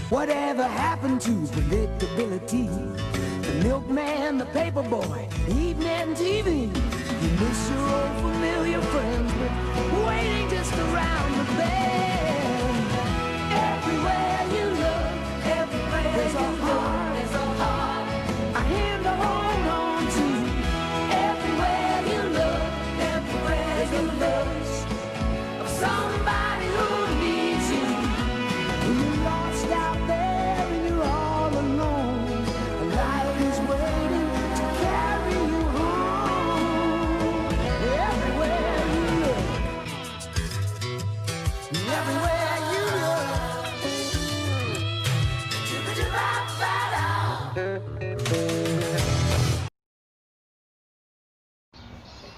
Whatever happened to predictability? The milkman, the paper boy, evening TV. You miss your old familiar friends, but waiting just around the bend. Everywhere you look, everywhere there's a heart, a hand to hold on to. Everywhere you look, everywhere there's a love of somebody who needs you. When you're lost out there and you're all alone, life is waiting to carry you home. Everywhere you look, everywhere you look.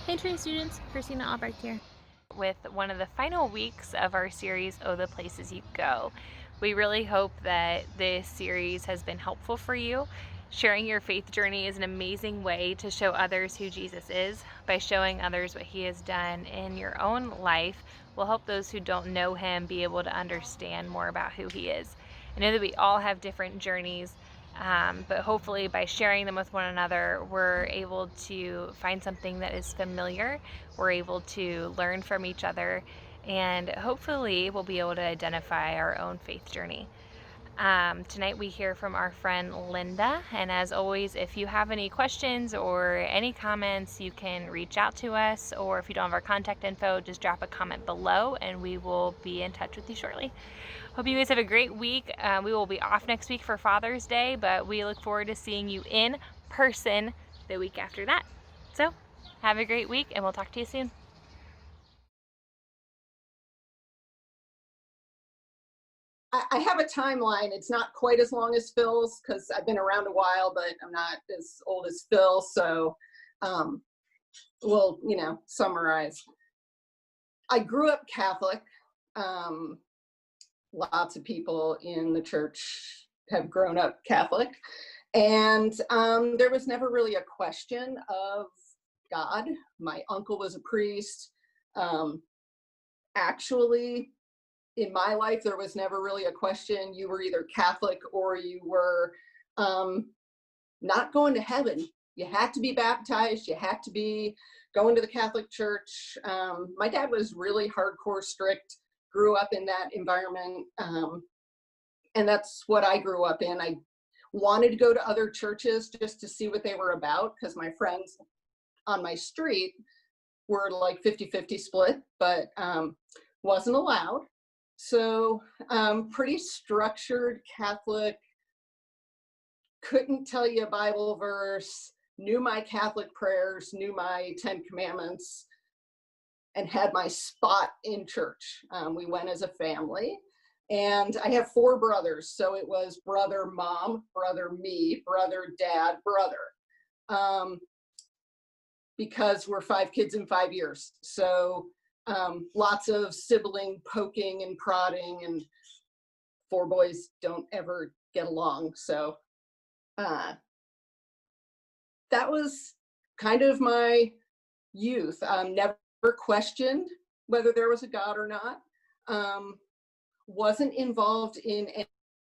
Hey Train students, Christina Albrecht here with one of the final weeks of our series, Oh the Places You Go. We really hope that this series has been helpful for you. Sharing your faith journey is an amazing way to show others who Jesus is. By showing others what he has done in your own life will help those who don't know him be able to understand more about who he is. I know that we all have different journeys, but hopefully by sharing them with one another, we're able to find something that is familiar. We're able to learn from each other, and hopefully we'll be able to identify our own faith journey. Tonight we hear from our friend Linda, and as always, if you have any questions or any comments, you can reach out to us, or if you don't have our contact info, just drop a comment below and we will be in touch with you shortly. Hope you guys have a great week. We will be off next week for Father's Day, but we look forward to seeing you in person the week after that. So have a great week and we'll talk to you soon. I have a timeline. It's not quite as long as Phil's because I've been around a while, but I'm not as old as Phil. So we'll, summarize. I grew up Catholic. Lots of people in the church have grown up Catholic. And there was never really a question of God. My uncle was a priest. Actually, in my life, there was never really a question. You were either Catholic or you were not going to heaven. You had to be baptized. You had to be going to the Catholic Church. My dad was really hardcore strict, grew up in that environment. And that's what I grew up in. I wanted to go to other churches just to see what they were about because my friends on my street were like 50-50 split, but wasn't allowed. So pretty structured Catholic, couldn't tell you a Bible verse, knew my Catholic prayers, knew my 10 commandments, and had my spot in church. We went as a family, and I have 4 brothers. So it was brother, mom, brother, me, brother, dad, brother, because we're 5 kids in 5 years. So lots of sibling poking and prodding, and 4 boys don't ever get along. So that was kind of my youth. Never questioned whether there was a God or not. Wasn't involved in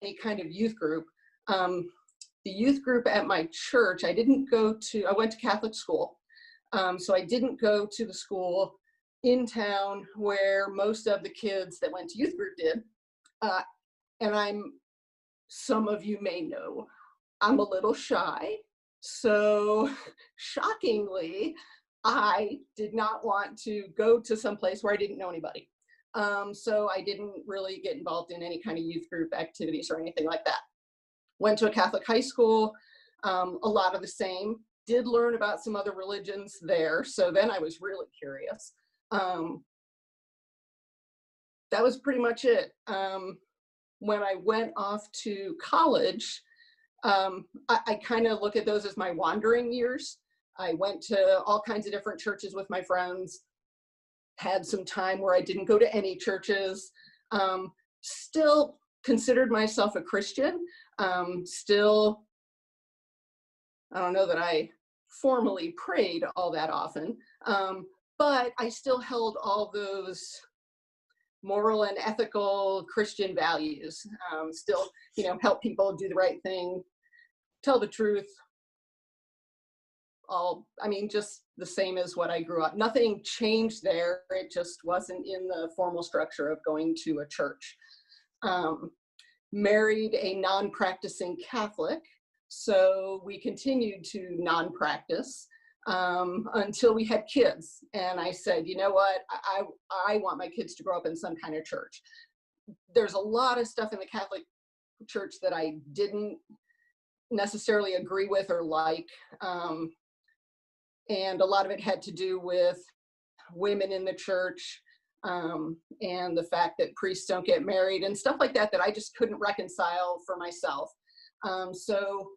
any kind of youth group. The youth group at my church, I went to Catholic school. So I didn't go to the school in town where most of the kids that went to youth group did. And some of you may know, I'm a little shy. So shockingly, I did not want to go to some place where I didn't know anybody. So I didn't really get involved in any kind of youth group activities or anything like that. Went to a Catholic high school, a lot of the same. Did learn about some other religions there. So then I was really curious. That was pretty much it. When I went off to college, I kind of look at those as my wandering years. I went to all kinds of different churches with my friends, had some time where I didn't go to any churches, still considered myself a Christian, still I don't know that I formally prayed all that often, but I still held all those moral and ethical Christian values. Still, help people do the right thing, tell the truth. Just the same as what I grew up. Nothing changed there. It just wasn't in the formal structure of going to a church. Married a non-practicing Catholic, so we continued to non-practice until we had kids. And I said, you know what, I want my kids to grow up in some kind of church. There's a lot of stuff in the Catholic Church that I didn't necessarily agree with or like. And a lot of it had to do with women in the church, and the fact that priests don't get married and stuff like that I just couldn't reconcile for myself. So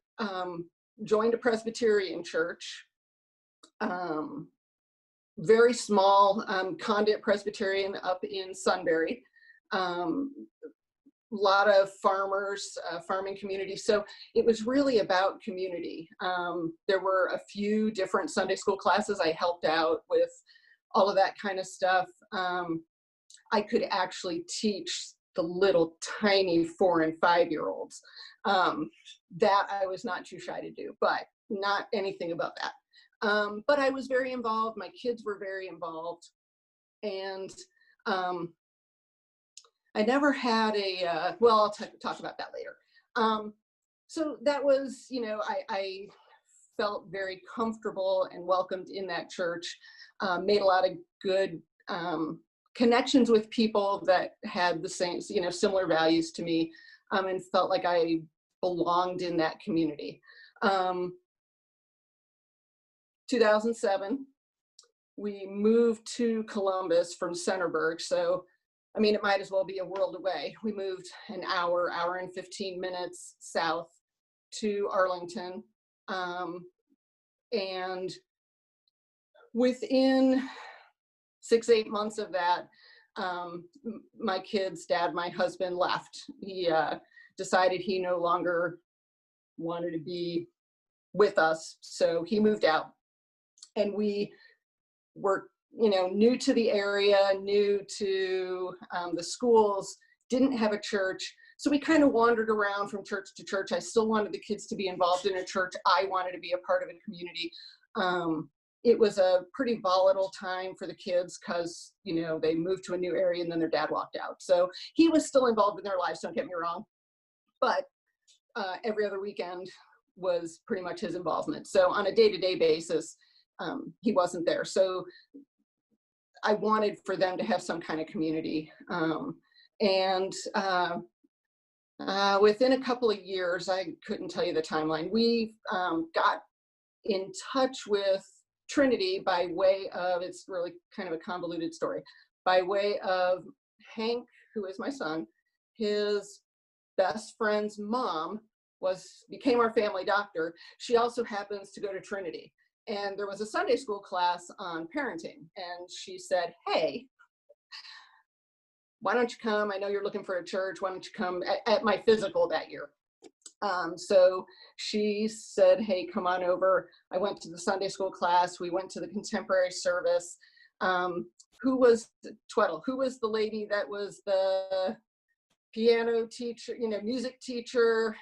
joined a Presbyterian church, very small conduit Presbyterian up in Sunbury. Lot of farmers, farming community. So it was really about community. There were a few different Sunday school classes. I helped out with all of that kind of stuff. I could actually teach the little tiny 4 and 5-year-olds. That I was not too shy to do, but not anything above that. But I was very involved. My kids were very involved. And I never had I'll talk about that later. So that was, I felt very comfortable and welcomed in that church, made a lot of good connections with people that had the same, similar values to me, and felt like I belonged in that community. 2007, we moved to Columbus from Centerburg. So it might as well be a world away. We moved an hour and 15 minutes south to Arlington. And within 6-8 months of that, my kids' dad, my husband, left. He decided he no longer wanted to be with us. So he moved out. And we were new to the area, new to the schools, didn't have a church. So we kind of wandered around from church to church. I still wanted the kids to be involved in a church. I wanted to be a part of a community. It was a pretty volatile time for the kids because, they moved to a new area and then their dad walked out. So he was still involved in their lives, don't get me wrong. But every other weekend was pretty much his involvement. So on a day-to-day basis, he wasn't there. So I wanted for them to have some kind of community. Within a couple of years, I couldn't tell you the timeline, we got in touch with Trinity by way of, it's really kind of a convoluted story, by way of Hank, who is my son. His best friend's mom became our family doctor. She also happens to go to Trinity. And there was a Sunday school class on parenting. And she said, hey, why don't you come? I know you're looking for a church. Why don't you come at my physical that year? So she said, hey, come on over. I went to the Sunday school class. We went to the contemporary service. Who was Tweddle? Who was the lady that was the piano teacher, music teacher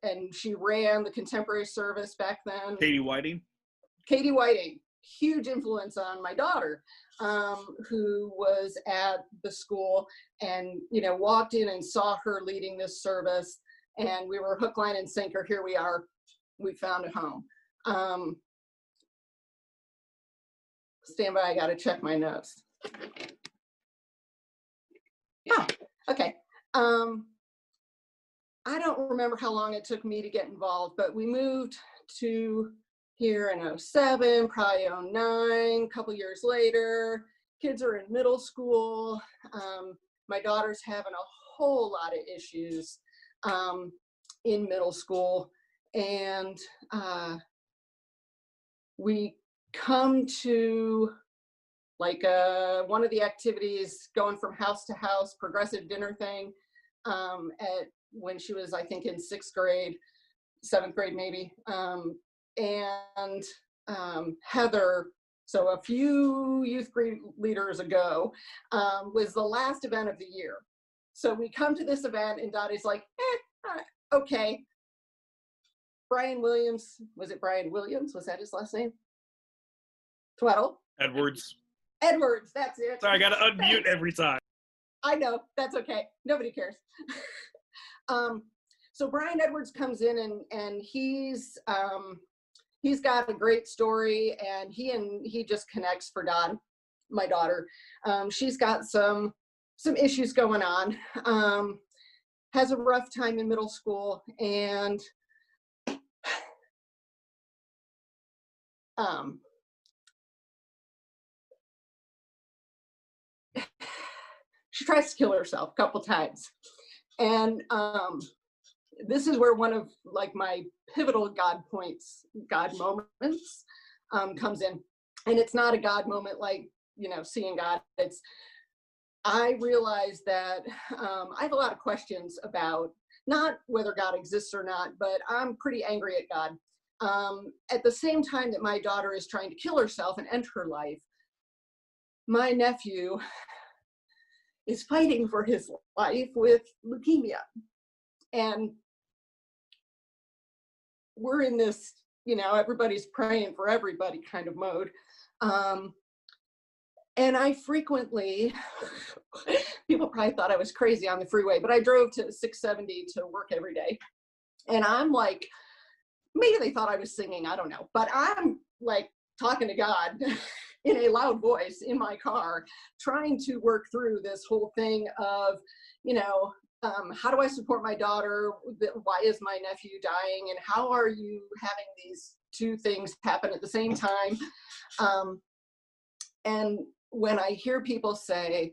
and she ran the contemporary service back then? Katie Whiting. Katie Whiting, huge influence on my daughter, who was at the school and, walked in and saw her leading this service. And we were hook, line, and sinker. Here we are. We found a home. Stand by, I got to check my notes. Oh, okay. I don't remember how long it took me to get involved, but we moved to here in 2007, probably 2009, a couple years later. Kids are in middle school. My daughter's having a whole lot of issues in middle school. And we come to like one of the activities, going from house to house, progressive dinner thing, when she was, I think, in 6th grade. 7th grade maybe. And Heather, so a few youth group leaders ago, was the last event of the year. So we come to this event and Dottie's like, okay. Brian Williams, was it Brian Williams? Was that his last name? Tweddle? Edwards. Edwards, that's it. Sorry, I gotta unmute every time. I know, that's okay. Nobody cares. So Brian Edwards comes in and he's got a great story, and he just connects for Dawn, my daughter. She's got some issues going on, has a rough time in middle school, and she tries to kill herself a couple times. And this is where one of like my pivotal God moments comes in. And it's not a God moment like, seeing God. I realize that I have a lot of questions about not whether God exists or not, but I'm pretty angry at God. At the same time that my daughter is trying to kill herself and end her life, my nephew is fighting for his life with leukemia. And we're in this, everybody's praying for everybody kind of mode. And I frequently, people probably thought I was crazy on the freeway, but I drove to 670 to work every day. And I'm like, maybe they thought I was singing, I don't know. But I'm like talking to God in a loud voice in my car, trying to work through this whole thing of, how do I support my daughter? Why is my nephew dying? And how are you having these two things happen at the same time? And when I hear people say,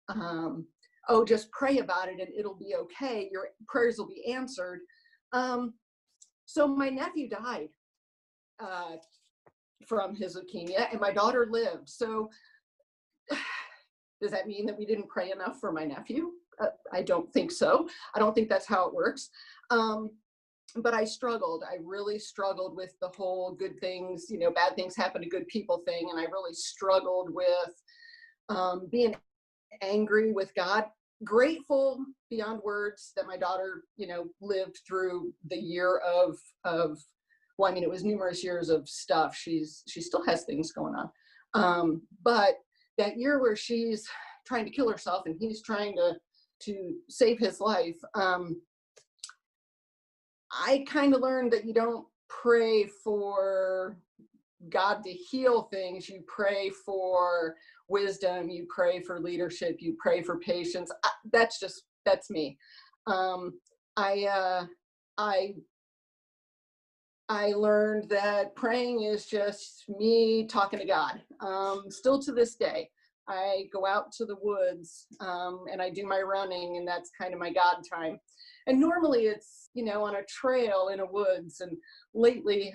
oh, just pray about it and it'll be okay, your prayers will be answered. So my nephew died from his leukemia, and my daughter lived. So does that mean that we didn't pray enough for my nephew? I don't think so. I don't think that's how it works. But I struggled. I really struggled with the whole good things, bad things happen to good people thing. And I really struggled with being angry with God, grateful beyond words that my daughter, lived through the year of, it was numerous years of stuff. She still has things going on. But that year where she's trying to kill herself and he's trying to save his life, I kind of learned that you don't pray for God to heal things. You pray for wisdom, you pray for leadership, you pray for patience. That's me. I learned that praying is just me talking to God. Still to this day, I go out to the woods and I do my running, and that's kind of my God time. And normally it's, on a trail in a woods. And lately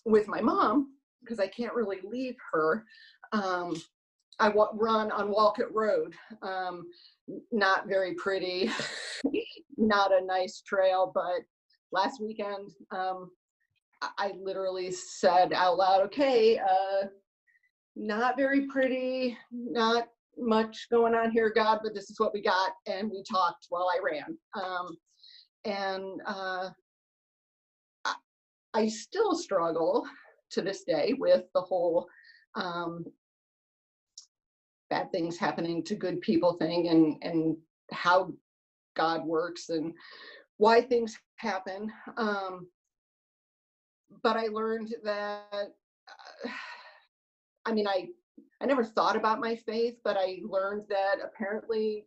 with my mom, because I can't really leave her, I run on Walcott Road. Not very pretty, not a nice trail, but last weekend, I literally said out loud, okay, not very pretty, not much going on here, God, but this is what we got. And we talked while I ran. I still struggle to this day with the whole bad things happening to good people thing, and how God works and why things happen. But I learned that, I never thought about my faith, but I learned that apparently,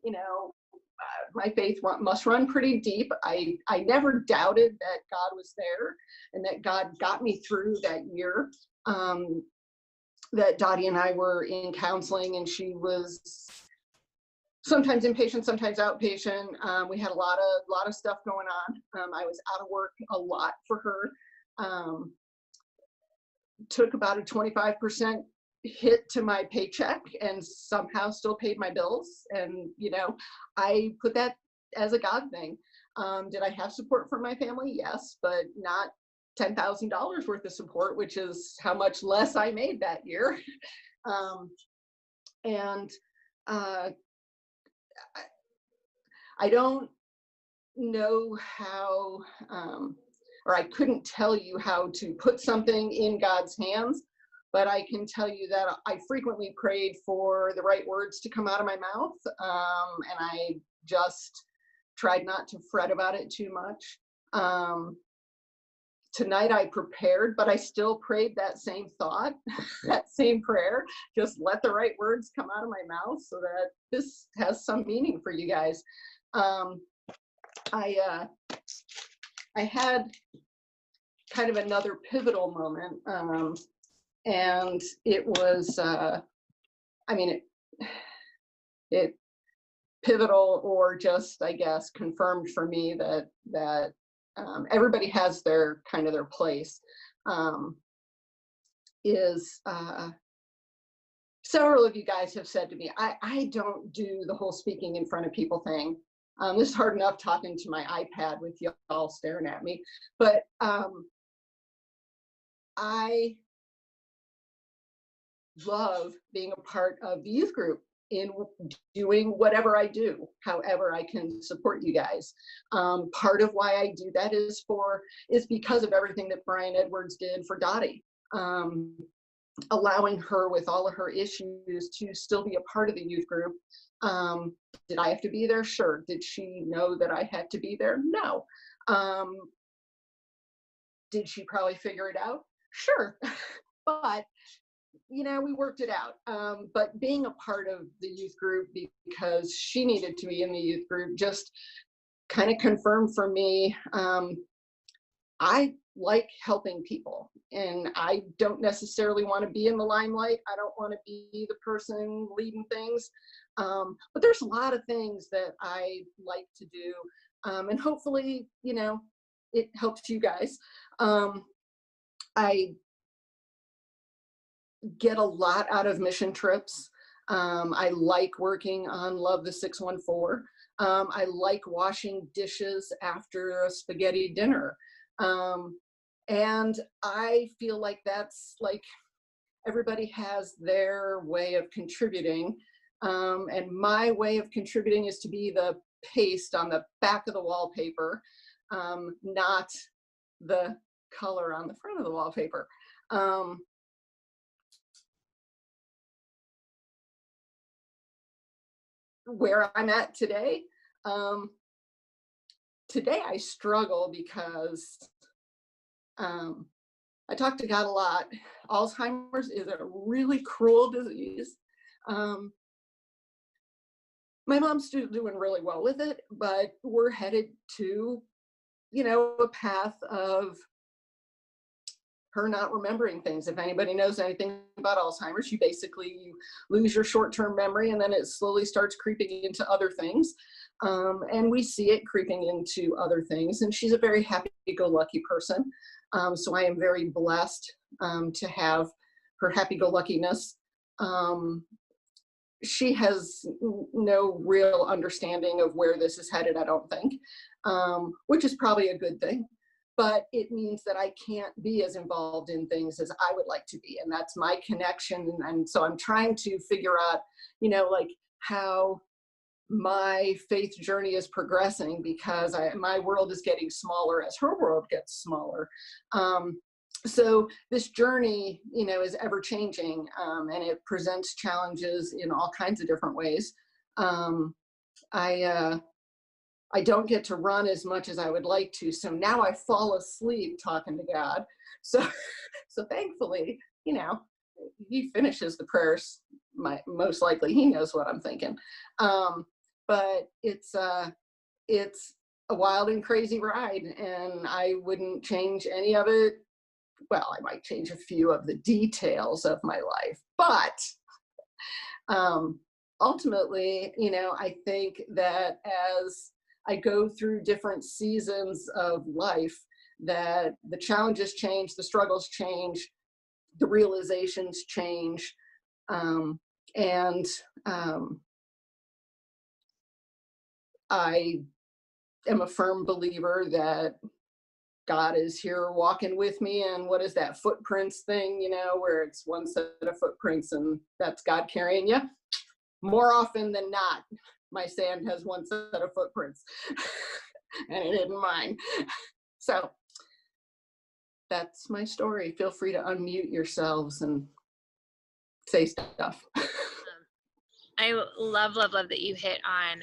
my faith must run pretty deep. I never doubted that God was there and that God got me through that year. That Dottie and I were in counseling, and she was sometimes inpatient, sometimes outpatient. We had a lot of stuff going on. I was out of work a lot for her. Took about a 25% hit to my paycheck and somehow still paid my bills. And, I put that as a God thing. Did I have support from my family? Yes, but not $10,000 worth of support, which is how much less I made that year. And uh, I don't know how, or I couldn't tell you how to put something in God's hands, but I can tell you that I frequently prayed for the right words to come out of my mouth, and I just tried not to fret about it too much. Tonight I prepared, but I still prayed that same thought, that same prayer. Just let the right words come out of my mouth so that this has some meaning for you guys. I had kind of another pivotal moment, and it was, it pivotal, or just, I guess, confirmed for me that everybody has their kind of their place. Several of you guys have said to me, I don't do the whole speaking in front of people thing. This is hard enough talking to my iPad with y'all staring at me, but I love being a part of the youth group in doing whatever I do, however I can support you guys. Part of why I do that is because of everything that Brian Edwards did for Dottie. Allowing her, with all of her issues, to still be a part of the youth group. Did I have to be there? Sure. Did she know that I had to be there? No. Did she probably figure it out? Sure. But we worked it out. But being a part of the youth group because she needed to be in the youth group just kind of confirmed for me, I like helping people, and I don't necessarily want to be in the limelight. I don't want to be the person leading things. But there's a lot of things that I like to do. And hopefully, it helps you guys. I get a lot out of mission trips. I like working on Love the 614. I like washing dishes after a spaghetti dinner. And I feel like that's like everybody has their way of contributing. And my way of contributing is to be the paste on the back of the wallpaper, not the color on the front of the wallpaper. Where I'm at today, today I struggle because I talk to God a lot. Alzheimer's is a really cruel disease. My mom's doing really well with it, but we're headed to, a path of her not remembering things. If anybody knows anything about Alzheimer's, you lose your short-term memory, and then it slowly starts creeping into other things. And we see it creeping into other things. And she's a very happy-go-lucky person. So I am very blessed to have her happy-go-luckiness. She has no real understanding of where this is headed, I don't think, which is probably a good thing. But it means that I can't be as involved in things as I would like to be. And that's my connection. And so I'm trying to figure out, how my faith journey is progressing, because my world is getting smaller as her world gets smaller. So this journey, is ever changing, and it presents challenges in all kinds of different ways. I don't get to run as much as I would like to. So now I fall asleep talking to God. So thankfully, he finishes the prayers. Most likely he knows what I'm thinking. But it's a wild and crazy ride, and I wouldn't change any of it. Well, I might change a few of the details of my life, but ultimately, I think that as I go through different seasons of life, that the challenges change, the struggles change, the realizations change, and I am a firm believer that God is here walking with me. And what is that footprints thing, where it's one set of footprints and that's God carrying you? More often than not, my sand has one set of footprints and it isn't mine. So that's my story. Feel free to unmute yourselves and say stuff. I love that you hit on,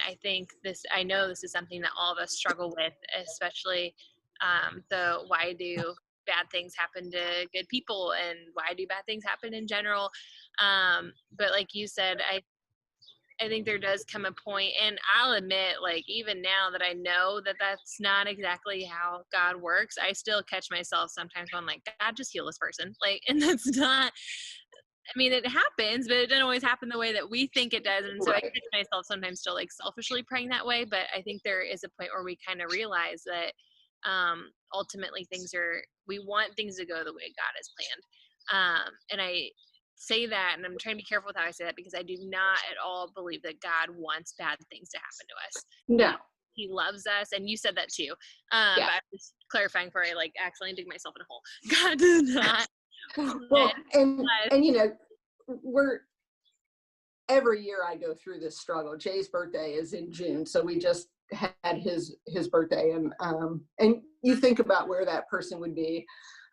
I know this is something that all of us struggle with, especially the why do bad things happen to good people and why do bad things happen in general. But like you said, I think there does come a point, and I'll admit, like, even now that I know that that's not exactly how God works, I still catch myself sometimes going like, God, just heal this person. Like, and that's not, I mean, it happens, but it doesn't always happen the way that we think it does. And so I Right. catch myself sometimes still like selfishly praying that way. But I think there is a point where we kind of realize that ultimately we want things to go the way God has planned. And I say that, and I'm trying to be careful with how I say that, because I do not at all believe that God wants bad things to happen to us. No. He loves us, and you said that too. Yeah. But I'm just clarifying before I like accidentally dig myself in a hole. God does not. Well, and every year I go through this struggle. Jay's birthday is in June, so we just had his birthday, and you think about where that person would be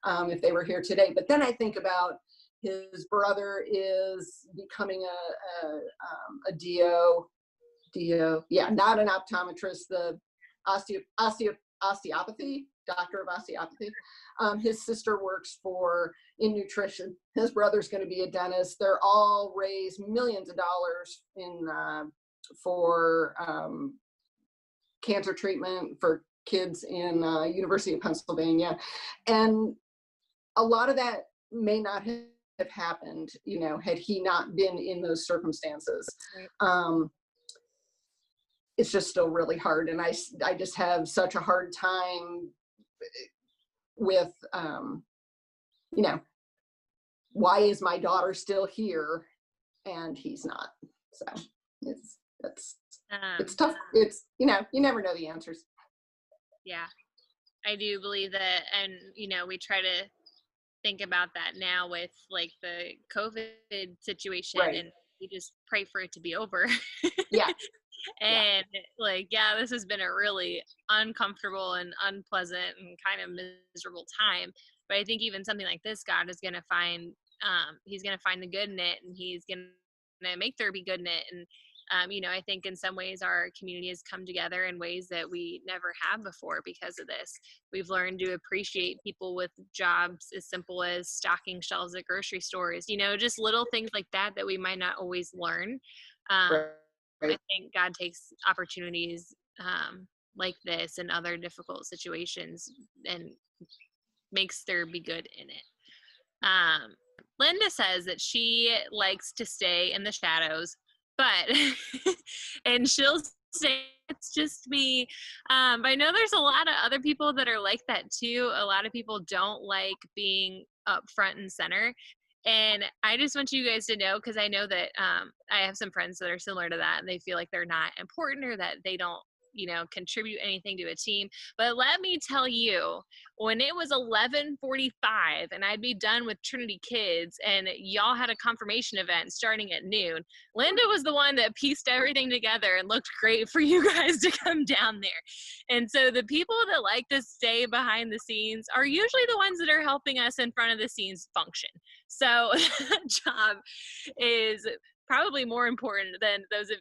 if they were here today. But then I think about his brother is becoming a DO, not an optometrist, the osteopathy, doctor of osteopathy. His sister works in nutrition. His brother's going to be a dentist. They're all raised millions of dollars for cancer treatment for kids in University of Pennsylvania. And a lot of that may not have happened, had he not been in those circumstances. Right. It's just still really hard. And I just have such a hard time with, why is my daughter still here and he's not? So it's tough. It's, you never know the answers. Yeah, I do believe that. And, we try to think about that now with like the COVID situation, Right. and we just pray for it to be over. Yeah. And this has been a really uncomfortable and unpleasant and kind of miserable time. But I think even something like this, God is going to find, he's going to find the good in it, and he's going to make there be good in it. And, I think in some ways our community has come together in ways that we never have before because of this. We've learned to appreciate people with jobs as simple as stocking shelves at grocery stores, just little things like that we might not always learn. Right. I think God takes opportunities like this and other difficult situations and makes there be good in it. Linda says that she likes to stay in the shadows, but and she'll say it's just me. But I know there's a lot of other people that are like that too. A lot of people don't like being up front and center. And I just want you guys to know, because I know that I have some friends that are similar to that, and they feel like they're not important or that they don't, contribute anything to a team. But let me tell you, when it was 11:45 and I'd be done with Trinity Kids and y'all had a confirmation event starting at noon, Linda was the one that pieced everything together and looked great for you guys to come down there. And so the people that like to stay behind the scenes are usually the ones that are helping us in front of the scenes function. So that job is probably more important than those of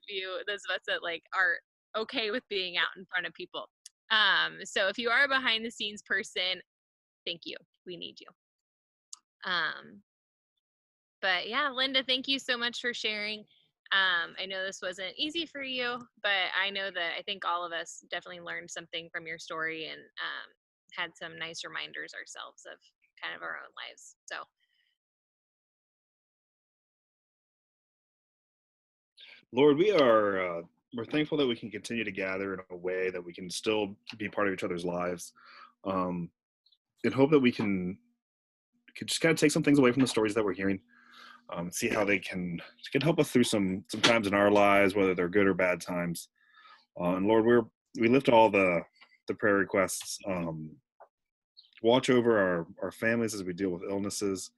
us that are okay with being out in front of people. So if you are a behind the scenes person, thank you. We need you. But yeah, Linda, thank you so much for sharing. I know this wasn't easy for you, but I know that I think all of us definitely learned something from your story and had some nice reminders ourselves of kind of our own lives. So Lord, we're thankful that we can continue to gather in a way that we can still be part of each other's lives, and hope that we can just kind of take some things away from the stories that we're hearing, see how they can help us through some times in our lives, whether they're good or bad times. And Lord, we lift all the the prayer requests. Watch over our families as we deal with illnesses.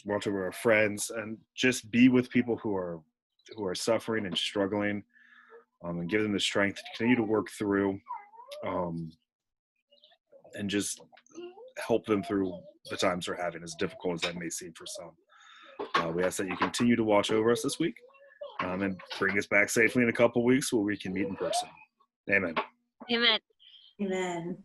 Watch over our friends, and just be with people who are suffering and struggling, and give them the strength to continue to work through, and just help them through the times they're having, as difficult as that may seem for some. We ask that you continue to watch over us this week, and bring us back safely in a couple weeks where we can meet in person. Amen. Amen. Amen.